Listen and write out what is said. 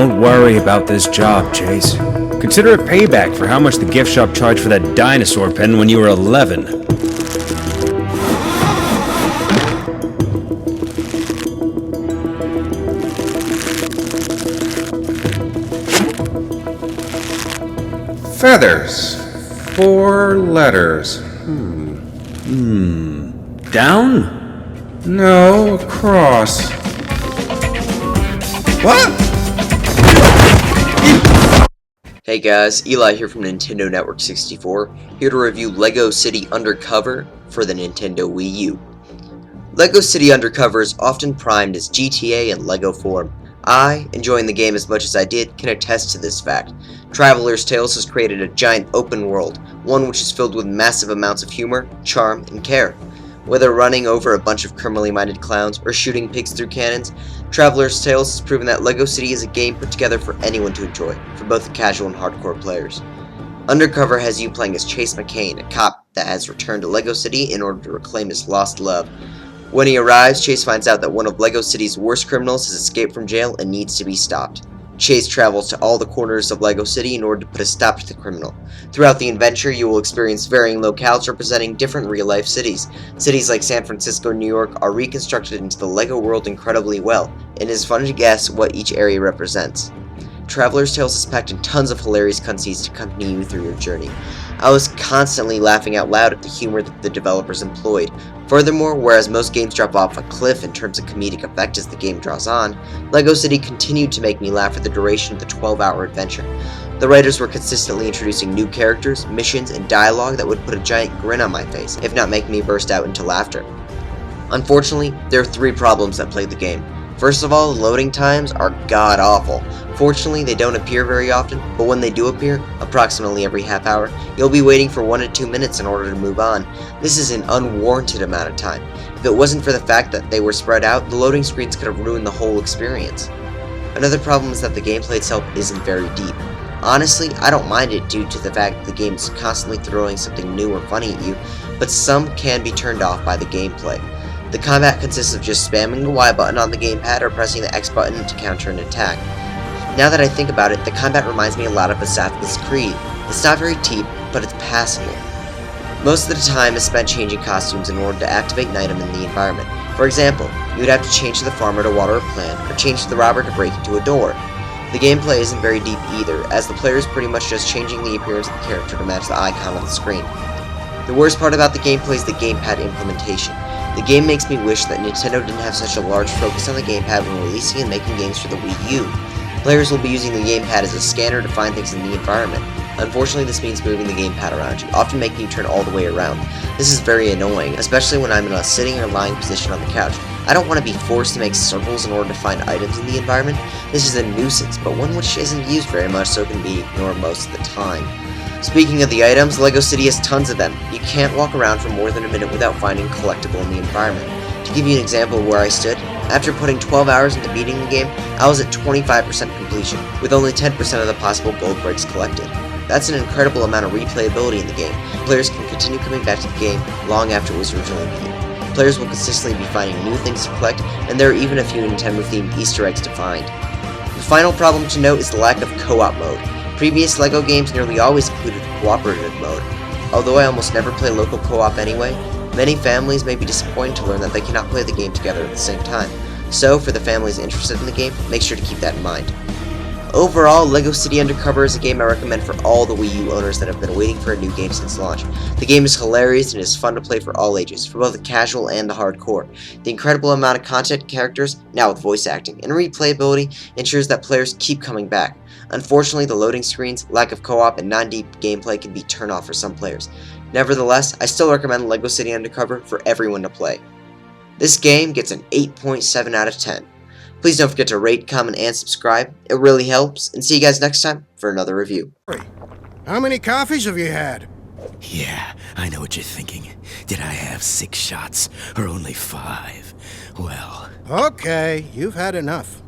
Don't worry about this job, Chase. Consider it payback for how much the gift shop charged for that dinosaur pen when you were 11. Feathers. 4 letters. Down? No, across. What? Hey guys, Eli here from Nintendo Network 64, here to review LEGO City Undercover for the Nintendo Wii U. LEGO City Undercover is often primed as GTA in LEGO form. I, enjoying the game as much as I did, can attest to this fact. Traveler's Tales has created a giant open world, one which is filled with massive amounts of humor, charm, and care. Whether running over a bunch of criminally minded clowns or shooting pigs through cannons, Traveler's Tales has proven that LEGO City is a game put together for anyone to enjoy, for both the casual and hardcore players. Undercover has you playing as Chase McCain, a cop that has returned to LEGO City in order to reclaim his lost love. When he arrives, Chase finds out that one of LEGO City's worst criminals has escaped from jail and needs to be stopped. Chase travels to all the corners of LEGO City in order to put a stop to the criminal. Throughout the adventure, you will experience varying locales representing different real-life cities. Cities like San Francisco and New York are reconstructed into the LEGO world incredibly well, and it is fun to guess what each area represents. Traveler's Tales is packed in tons of hilarious cutscenes to accompany you through your journey. I was constantly laughing out loud at the humor that the developers employed. Furthermore, whereas most games drop off a cliff in terms of comedic effect as the game draws on, LEGO City continued to make me laugh for the duration of the 12-hour adventure. The writers were consistently introducing new characters, missions, and dialogue that would put a giant grin on my face, if not make me burst out into laughter. Unfortunately, there are 3 problems that plague the game. First of all, loading times are god-awful. Fortunately, they don't appear very often, but when they do appear, approximately every half hour, you'll be waiting for 1 to 2 minutes in order to move on. This is an unwarranted amount of time. If it wasn't for the fact that they were spread out, the loading screens could have ruined the whole experience. Another problem is that the gameplay itself isn't very deep. Honestly, I don't mind it due to the fact that the game is constantly throwing something new or funny at you, but some can be turned off by the gameplay. The combat consists of just spamming the Y button on the gamepad or pressing the X button to counter an attack. Now that I think about it, the combat reminds me a lot of Assassin's Creed. It's not very deep, but it's passable. Most of the time is spent changing costumes in order to activate an item in the environment. For example, you would have to change to the farmer to water a plant, or change to the robber to break into a door. The gameplay isn't very deep either, as the player is pretty much just changing the appearance of the character to match the icon on the screen. The worst part about the gameplay is the Gamepad Implementation. The game makes me wish that Nintendo didn't have such a large focus on the gamepad when releasing and making games for the Wii U. Players will be using the gamepad as a scanner to find things in the environment. Unfortunately, this means moving the gamepad around you, often making you turn all the way around. This is very annoying, especially when I'm in a sitting or lying position on the couch. I don't want to be forced to make circles in order to find items in the environment. This is a nuisance, but one which isn't used very much, so it can be ignored most of the time. Speaking of the items, LEGO City has tons of them. You can't walk around for more than a minute without finding a collectible in the environment. To give you an example of where I stood, after putting 12 hours into beating the game, I was at 25% completion, with only 10% of the possible gold breaks collected. That's an incredible amount of replayability in the game. Players can continue coming back to the game long after it was originally made. Players will consistently be finding new things to collect, and there are even a few Nintendo-themed Easter eggs to find. The final problem to note is the lack of co-op mode. Previous LEGO games nearly always included a cooperative mode. Although I almost never play local co-op anyway, many families may be disappointed to learn that they cannot play the game together at the same time. So, for the families interested in the game, make sure to keep that in mind. Overall, LEGO City Undercover is a game I recommend for all the Wii U owners that have been waiting for a new game since launch. The game is hilarious and is fun to play for all ages, for both the casual and the hardcore. The incredible amount of content, characters, now with voice acting, and replayability ensures that players keep coming back. Unfortunately, the loading screens, lack of co-op, and non-deep gameplay can be turned off for some players. Nevertheless, I still recommend LEGO City Undercover for everyone to play. This game gets an 8.7 out of 10. Please don't forget to rate, comment, and subscribe. It really helps, and see you guys next time for another review. How many coffees have you had? Yeah, I know what you're thinking. Did I have 6 shots, or only 5? Well... Okay, you've had enough.